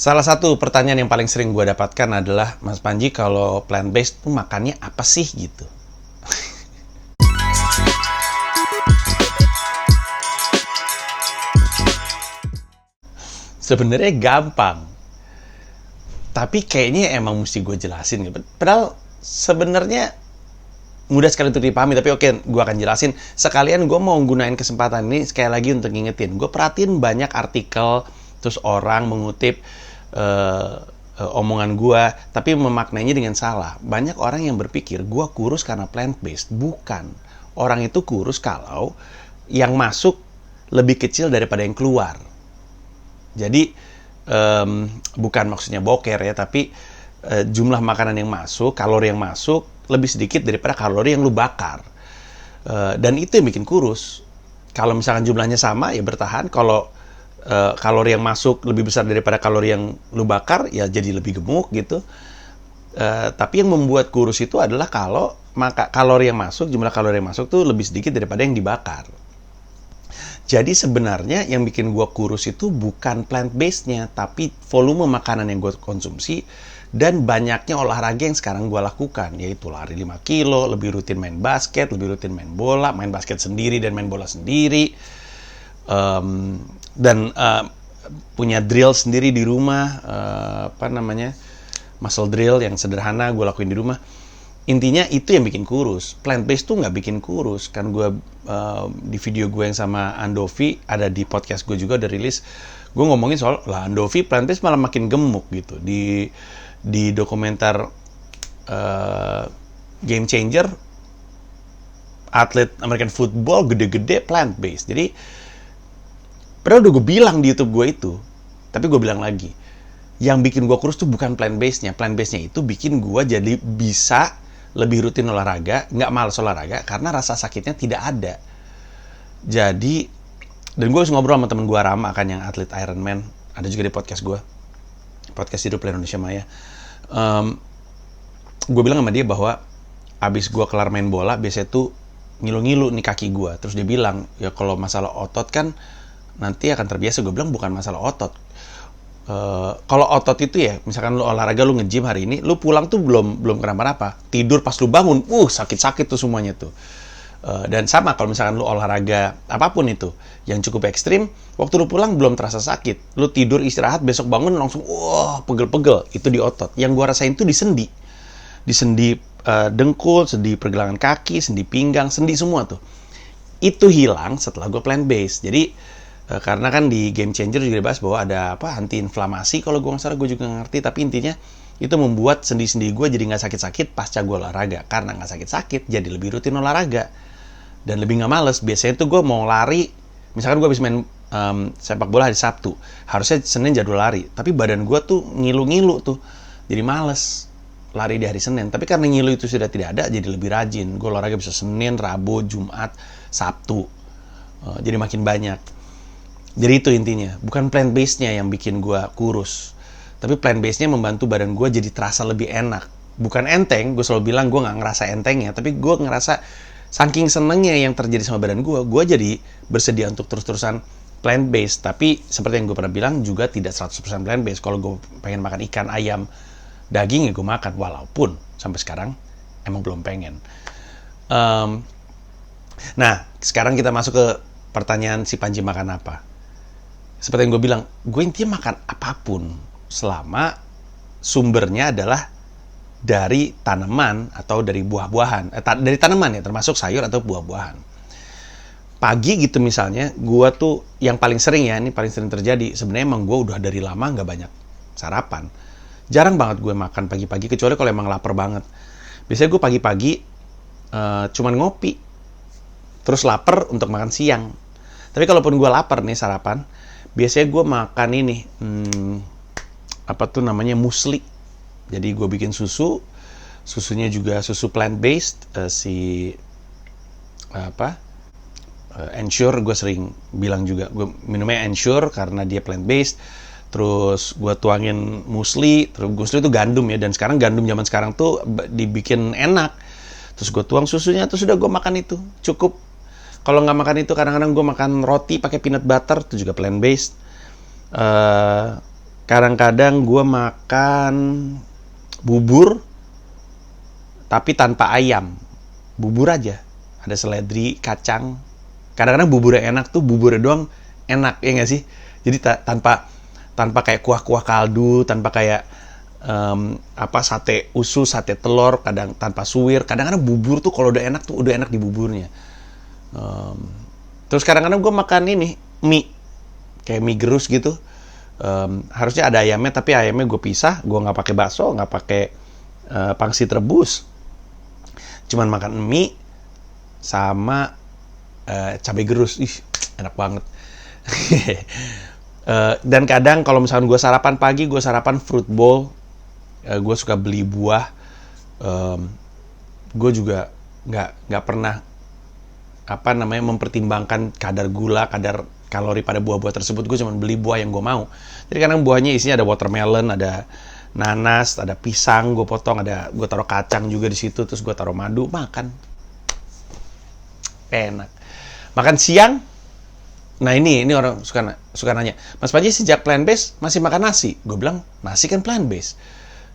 Salah satu pertanyaan yang paling sering gue dapatkan adalah, Mas Panji, kalau plant-based tuh makannya apa sih gitu? Sebenarnya gampang, tapi kayaknya emang mesti gue jelasin gitu. Padahal sebenarnya mudah sekali untuk dipahami, tapi oke, gue akan jelasin. Sekalian gue mau gunain kesempatan ini sekali lagi untuk ngingetin. Gue perhatiin banyak artikel, terus orang mengutip omongan gue, tapi memaknainya dengan salah. Banyak orang yang berpikir gue kurus karena plant-based. Bukan. Orang itu kurus kalau yang masuk lebih kecil daripada yang keluar. Jadi, bukan maksudnya boker ya, tapi jumlah makanan yang masuk, kalori yang masuk, lebih sedikit daripada kalori yang lu bakar. Dan itu yang bikin kurus. Kalau misalkan jumlahnya sama, ya bertahan. Kalau kalori yang masuk lebih besar daripada kalori yang lu bakar, ya jadi lebih gemuk gitu. Tapi yang membuat kurus itu adalah kalau kalori yang masuk, jumlah kalori yang masuk tuh lebih sedikit daripada yang dibakar. Jadi sebenarnya yang bikin gue kurus itu bukan plant-based-nya, tapi volume makanan yang gue konsumsi dan banyaknya olahraga yang sekarang gue lakukan, yaitu lari 5 kilo, lebih rutin main basket, lebih rutin main bola, main basket sendiri dan main bola sendiri, dan punya drill sendiri di rumah, muscle drill yang sederhana gue lakuin di rumah. Intinya itu yang bikin kurus. Plant-based tuh nggak bikin kurus. Kan gue di video gue yang sama Andovi, ada di podcast gue juga udah rilis, gue ngomongin soal lah Andovi plant-based malah makin gemuk gitu. Di dokumenter Game Changer, atlet American football gede-gede plant-based. Jadi padahal udah gue bilang di YouTube gue itu, tapi gue bilang lagi, yang bikin gue kurus tuh bukan plant-based-nya. Plant-based-nya itu bikin gue jadi bisa lebih rutin olahraga, nggak malas olahraga, karena rasa sakitnya tidak ada. Jadi, dan gue harus ngobrol sama temen gue, Rama, kan yang atlet Ironman, ada juga di podcast gue, podcast Hidup Indonesia Maya. Gue bilang sama dia bahwa abis gue kelar main bola, biasanya tuh ngilu-ngilu nih kaki gue. Terus dia bilang, ya kalau masalah otot kan nanti akan terbiasa. Gue bilang bukan masalah otot. Kalau otot itu ya, misalkan lu olahraga, lu nge-gym hari ini, lu pulang tuh belum kenapa-napa. Tidur pas lu bangun, sakit-sakit tuh semuanya tuh. Dan sama kalau misalkan lu olahraga apapun itu yang cukup ekstrim, waktu lu pulang belum terasa sakit. Lu tidur istirahat, besok bangun langsung pegel-pegel. Itu di otot. Yang gua rasain tuh di sendi. Di sendi dengkul, sendi pergelangan kaki, sendi pinggang, sendi semua tuh. Itu hilang setelah gua plant-based. Jadi karena kan di Game Changer juga dibahas bahwa ada anti-inflamasi, kalau gue nggak salah, gue juga nggak ngerti, tapi intinya itu membuat sendi-sendi gue jadi nggak sakit-sakit pasca gue olahraga. Karena nggak sakit-sakit, jadi lebih rutin olahraga dan lebih nggak males. Biasanya tuh gue mau lari, misalkan gue habis main sepak bola hari Sabtu, harusnya Senin jadwal lari, tapi badan gue tuh ngilu-ngilu tuh, jadi males lari di hari Senin. Tapi karena ngilu itu sudah tidak ada, jadi lebih rajin. Gue olahraga bisa Senin, Rabu, Jumat, Sabtu, jadi makin banyak. Jadi itu intinya, bukan plant-based-nya yang bikin gue kurus, tapi plant-based-nya membantu badan gue jadi terasa lebih enak. Bukan enteng, gue selalu bilang gue nggak ngerasa entengnya, tapi gue ngerasa saking senengnya yang terjadi sama badan gue jadi bersedia untuk terus-terusan plant-based. Tapi seperti yang gue pernah bilang, juga tidak 100% plant-based. Kalau gue pengen makan ikan, ayam, daging, ya gue makan, walaupun sampai sekarang emang belum pengen. Nah, sekarang kita masuk ke pertanyaan si Panji makan apa. Seperti yang gue bilang, gue intinya makan apapun selama sumbernya adalah dari tanaman atau dari buah-buahan. Dari tanaman ya, termasuk sayur atau buah-buahan. Pagi gitu misalnya, gue tuh yang paling sering ya, ini paling sering terjadi, sebenarnya emang gue udah dari lama nggak banyak sarapan. Jarang banget gue makan pagi-pagi, kecuali kalau emang lapar banget. Biasanya gue pagi-pagi cuman ngopi, terus lapar untuk makan siang. Tapi kalaupun gue lapar nih sarapan, biasanya gue makan ini, musli. Jadi gue bikin susunya juga susu plant-based, Ensure, gue sering bilang juga, gue minumnya Ensure karena dia plant-based. Terus gue tuangin musli, terus musli itu gandum ya, dan sekarang gandum zaman sekarang tuh dibikin enak. Terus gue tuang susunya, terus udah gue makan itu, cukup. Kalau nggak makan itu, kadang-kadang gue makan roti pakai peanut butter, itu juga plant-based. Kadang-kadang gue makan bubur tapi tanpa ayam, bubur aja, ada seledri, kacang. Kadang-kadang bubur yang enak tuh buburnya doang enak, ya nggak sih? Jadi tanpa kayak kuah-kuah kaldu, tanpa kayak sate usus, sate telur, kadang tanpa suwir. Kadang-kadang bubur tuh kalau udah enak tuh udah enak di buburnya. Terus kadang-kadang gue makan ini mie, kayak mie gerus gitu. Harusnya ada ayamnya, tapi ayamnya gue pisah. Gue nggak pakai bakso, nggak pakai pangsit rebus, cuman makan mie sama cabai gerus. Enak banget. Dan kadang kalau misalkan gue sarapan pagi, gue sarapan fruit bowl. Gue suka beli buah. Gue juga nggak pernah mempertimbangkan kadar gula, kadar kalori pada buah-buah tersebut. Gue cuma beli buah yang gue mau. Jadi kadang buahnya isinya ada watermelon, ada nanas, ada pisang, gue potong, gue taruh kacang juga di situ, terus gue taruh madu, makan. Enak. Makan siang. Nah ini orang suka nanya, Mas Panji sejak plant based masih makan nasi? Gue bilang nasi kan plant based.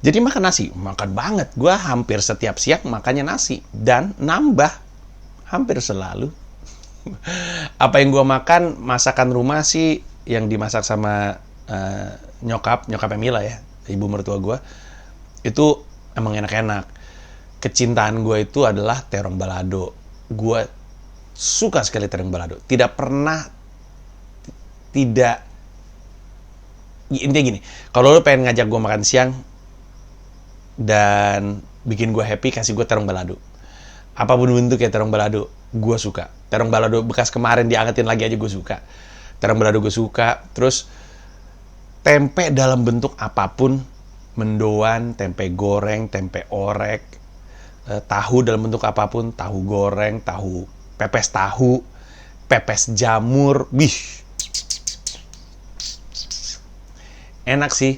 Jadi makan nasi, makan banget. Gue hampir setiap siang makannya nasi dan nambah hampir selalu. Apa yang gue makan, masakan rumah sih yang dimasak sama nyokapnya Mila ya, ibu mertua gue, itu emang enak-enak. Kecintaan gue itu adalah terong balado. Gue suka sekali terong balado. Intinya gini, kalau lo pengen ngajak gue makan siang dan bikin gue happy, kasih gue terong balado. Apapun bentuknya terong balado, gue suka. Terong balado bekas kemarin diangetin lagi aja gue suka. Terong balado gue suka. Terus tempe dalam bentuk apapun, mendoan, tempe goreng, tempe orek, tahu dalam bentuk apapun, tahu goreng, pepes jamur, enak sih.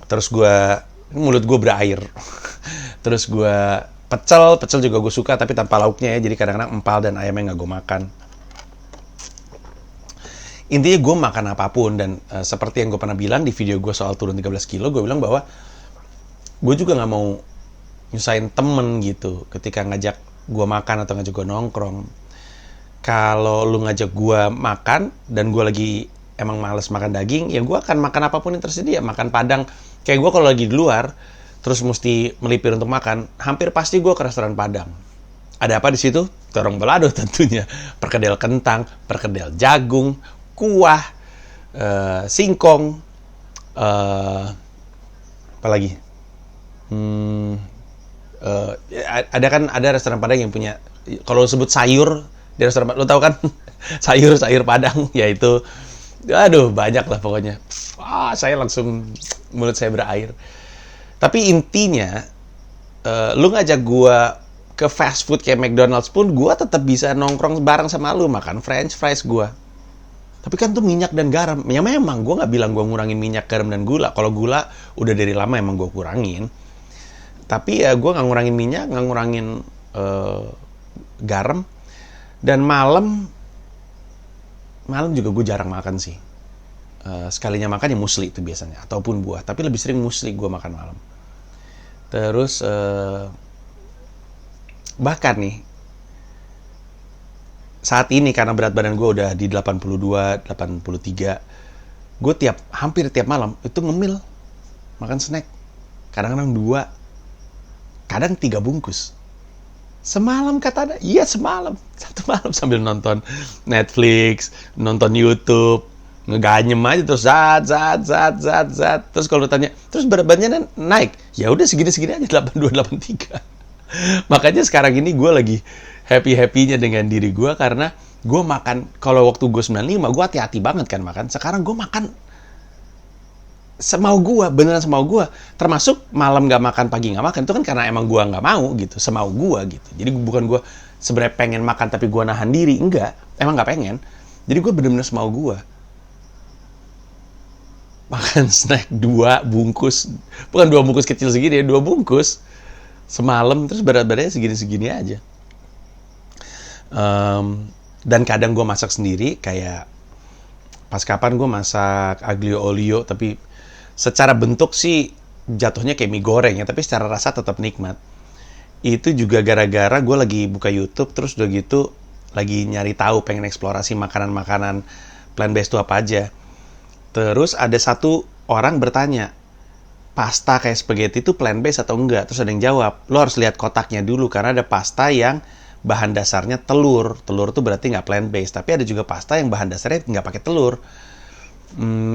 Terus mulut gue berair. Terus gue pecel juga gue suka, tapi tanpa lauknya ya, jadi kadang-kadang empal dan ayamnya nggak gue makan. Intinya gue makan apapun, dan seperti yang gue pernah bilang di video gue soal turun 13 kilo, gue bilang bahwa gue juga nggak mau nyusahin temen gitu ketika ngajak gue makan atau ngajak gue nongkrong. Kalau lu ngajak gue makan dan gue lagi emang males makan daging, ya gue akan makan apapun yang tersedia. Makan Padang, kayak gue kalau lagi di luar terus mesti melipir untuk makan, hampir pasti gue ke restoran Padang. Ada apa di situ? Terong balado tentunya, perkedel kentang, perkedel jagung, kuah, singkong, apa lagi? Ada restoran Padang yang punya, kalau sebut sayur di restoran Padang, lo tau kan? sayur Padang, yaitu, aduh banyak lah pokoknya. Saya langsung mulut saya berair. Tapi intinya, lu ngajak gua ke fast food kayak McDonald's pun, gua tetap bisa nongkrong bareng sama lu, makan French fries gua. Tapi kan tuh minyak dan garam. Ya memang gua nggak bilang gua ngurangin minyak, garam, dan gula. Kalau gula udah dari lama emang gua kurangin. Tapi ya gue nggak ngurangin minyak, nggak ngurangin garam. Dan malam juga gue jarang makan sih. Sekalinya makan ya musli itu biasanya, ataupun buah. Tapi lebih sering musli gue makan malam. Terus bahkan nih, saat ini karena berat badan gue udah di 82, 83, gue hampir tiap malam itu ngemil, makan snack. Kadang-kadang 2, kadang 3 bungkus. Semalam kata ada, iya semalam. 1 malam sambil nonton Netflix, nonton YouTube, ngeganyem aja terus zat. Terus kalau tanya, terus berat badannya naik? Ya udah segini-segini aja, 82, 83. Makanya sekarang ini gue lagi happy-happynya dengan diri gue, karena gue makan, kalau waktu gue 95, gue hati-hati banget kan makan. Sekarang gue makan semau gue, beneran semau gue. Termasuk malam gak makan, pagi gak makan. Itu kan karena emang gue gak mau gitu, semau gue gitu. Jadi bukan gue sebenarnya pengen makan tapi gue nahan diri. Enggak, emang gak pengen. Jadi gue bener-bener semau gue. Makan snack 2 bungkus. Bukan 2 bungkus kecil segini ya, 2 bungkus. Semalam, terus berat-beratnya segini-segini aja. Dan kadang gue masak sendiri, kayak pas kapan gue masak aglio olio, tapi secara bentuk sih jatuhnya kayak mie goreng ya, tapi secara rasa tetap nikmat. Itu juga gara-gara gue lagi buka YouTube, terus udah gitu lagi nyari tahu, pengen eksplorasi makanan-makanan plant-based itu apa aja. Terus ada satu orang bertanya, pasta kayak spaghetti itu plant-based atau enggak? Terus ada yang jawab, lo harus lihat kotaknya dulu, karena ada pasta yang bahan dasarnya telur. Telur tuh berarti nggak plant-based, tapi ada juga pasta yang bahan dasarnya nggak pakai telur.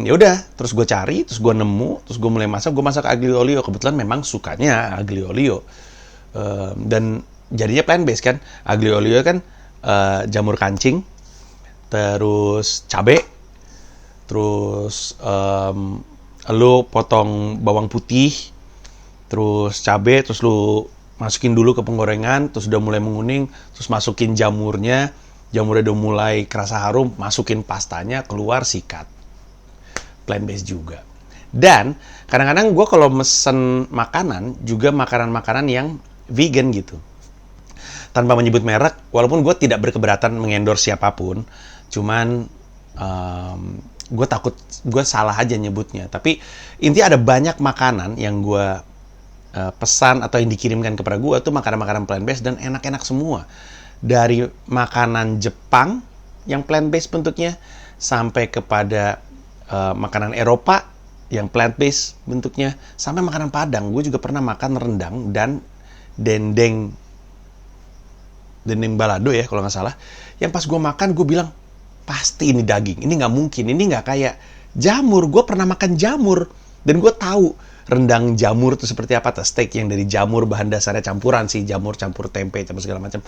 Ya udah, terus gue cari, terus gue nemu, terus gue mulai masak. Gue masak aglio olio, kebetulan memang sukanya aglio olio. Dan jadinya plant-based kan. Aglio olio kan jamur kancing, terus cabe, terus lu potong bawang putih, terus cabai, terus lu masukin dulu ke penggorengan, terus udah mulai menguning, terus masukin jamurnya udah mulai kerasa harum, masukin pastanya, keluar, sikat. Plant-based juga. Dan kadang-kadang gue kalau mesen makanan, juga makanan-makanan yang vegan gitu. Tanpa menyebut merek, walaupun gue tidak berkeberatan mengendorse siapapun, cuman gue takut gue salah aja nyebutnya. Tapi intinya ada banyak makanan yang gue pesan atau yang dikirimkan kepada gue tuh makanan-makanan plant-based dan enak-enak semua. Dari makanan Jepang yang plant-based bentuknya, sampai kepada makanan Eropa yang plant-based bentuknya, sampai makanan Padang. Gue juga pernah makan rendang dan dendeng balado ya kalau nggak salah. Yang pas gue makan, gue bilang, pasti ini daging, ini nggak mungkin, ini nggak kayak jamur. Gue pernah makan jamur, dan gue tahu rendang jamur itu seperti apa. Steak yang dari jamur, bahan dasarnya campuran sih, jamur campur tempe, campur segala macam.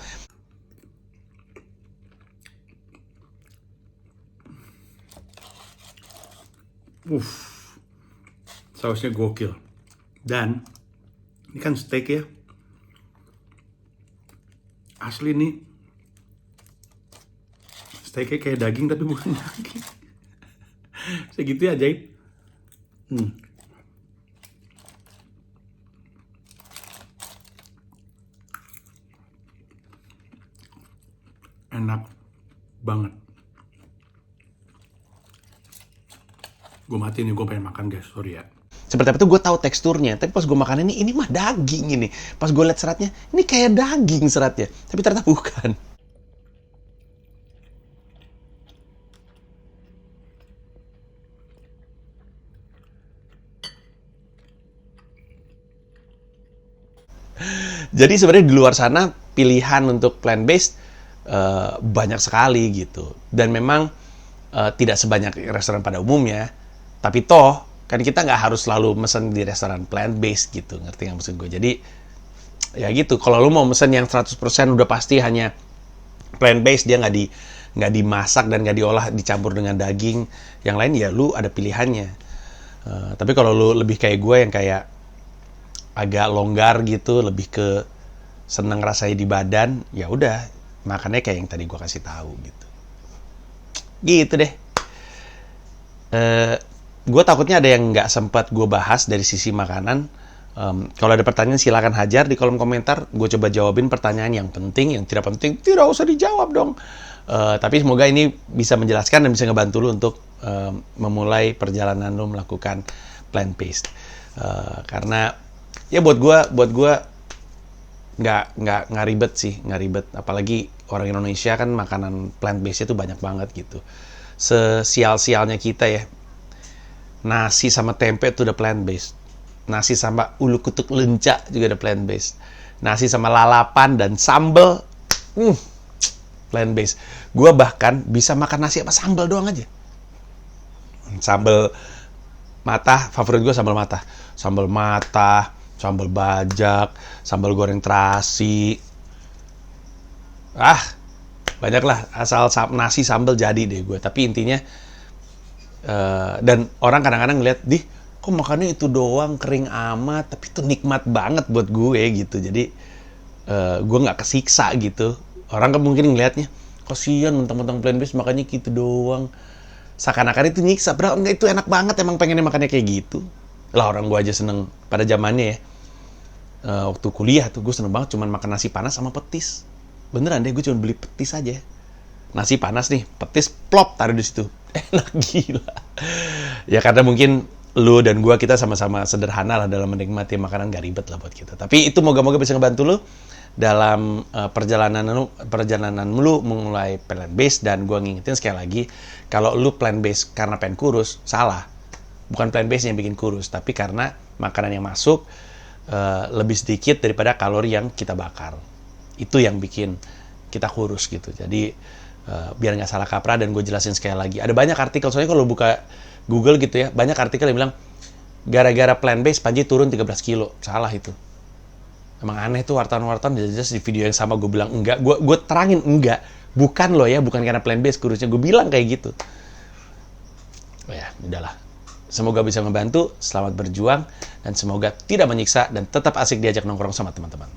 Sausnya gokil. Dan ini kan steak ya, asli nih steaknya kayak daging tapi bukan daging. Segitu ya, ajaib. Enak banget. Gue mati nih, gue pengen makan guys, sorry ya. Seperti apa tuh, gue tahu teksturnya, tapi pas gue makan ini mah daging ini. Pas gue liat seratnya, ini kayak daging seratnya, tapi ternyata bukan. Jadi sebenarnya di luar sana pilihan untuk plant-based banyak sekali gitu. Dan memang tidak sebanyak restoran pada umumnya. Tapi toh, kan kita nggak harus selalu mesen di restoran plant-based gitu. Ngerti nggak maksud gue? Jadi, ya gitu. Kalau lu mau mesen yang 100% udah pasti hanya plant-based, dia nggak dimasak dan nggak diolah, dicampur dengan daging. Yang lain ya lu ada pilihannya. Tapi kalau lu lebih kayak gue yang kayak agak longgar gitu, lebih ke seneng rasanya di badan, ya udah makannya kayak yang tadi gue kasih tahu gitu. Gitu deh. Gue takutnya ada yang nggak sempat gue bahas dari sisi makanan. Kalau ada pertanyaan silakan hajar di kolom komentar. Gue coba jawabin pertanyaan yang penting, yang tidak penting tidak usah dijawab dong. Tapi semoga ini bisa menjelaskan dan bisa ngebantu lu untuk memulai perjalanan lu melakukan plant-based. Karena ya buat gue nggak ribet sih, nggak ribet. Apalagi orang Indonesia kan makanan plant-based itu banyak banget gitu. Sesial-sialnya kita ya, nasi sama tempe itu udah plant-based. Nasi sama ulu kutuk lenca juga udah plant-based. Nasi sama lalapan dan sambal, plant-based. Gue bahkan bisa makan nasi sama sambal doang aja. Sambal mata, favorit gue sambal mata. Sambal mata, sambal bajak, sambal goreng terasi. Banyak lah, asal nasi sambal jadi deh gue. Tapi intinya, dan orang kadang-kadang ngeliat, kok makannya itu doang, kering amat, tapi itu nikmat banget buat gue gitu. Jadi gue nggak kesiksa gitu. Orang kan mungkin ngeliatnya, kasian mentang-mentang plant-based makannya gitu doang. Seakan-akan itu nyiksa, padahal enggak, itu enak banget, emang pengennya makannya kayak gitu. Lah orang gue aja seneng pada zamannya ya. Waktu kuliah tuh gue seneng banget cuman makan nasi panas sama petis. Beneran deh, gue cuma beli petis aja. nasi panas nih, petis plop taruh di situ, enak gila. Ya karena mungkin lu dan gua kita sama-sama sederhana lah dalam menikmati makanan, gak ribet lah buat kita. Tapi itu moga-moga bisa ngebantu lu dalam perjalanan lu mulai plant based. Dan gua ngingetin sekali lagi, kalau lu plant based karena pengen kurus, salah. Bukan plant based yang bikin kurus, tapi karena makanan yang masuk lebih sedikit daripada kalori yang kita bakar. Itu yang bikin kita kurus gitu. Jadi biar nggak salah kaprah, dan gue jelasin sekali lagi. Ada banyak artikel, soalnya kalau buka Google gitu ya, banyak artikel yang bilang gara-gara plant based Panji turun 13 kilo. Salah itu. Emang aneh tuh wartawan-wartawan jelas di video yang sama gue bilang enggak. Gue terangin enggak. Bukan loh ya, bukan karena plant based kurusnya. Gue bilang kayak gitu. Oh ya, udahlah. Semoga bisa membantu, selamat berjuang, dan semoga tidak menyiksa, dan tetap asik diajak nongkrong sama teman-teman.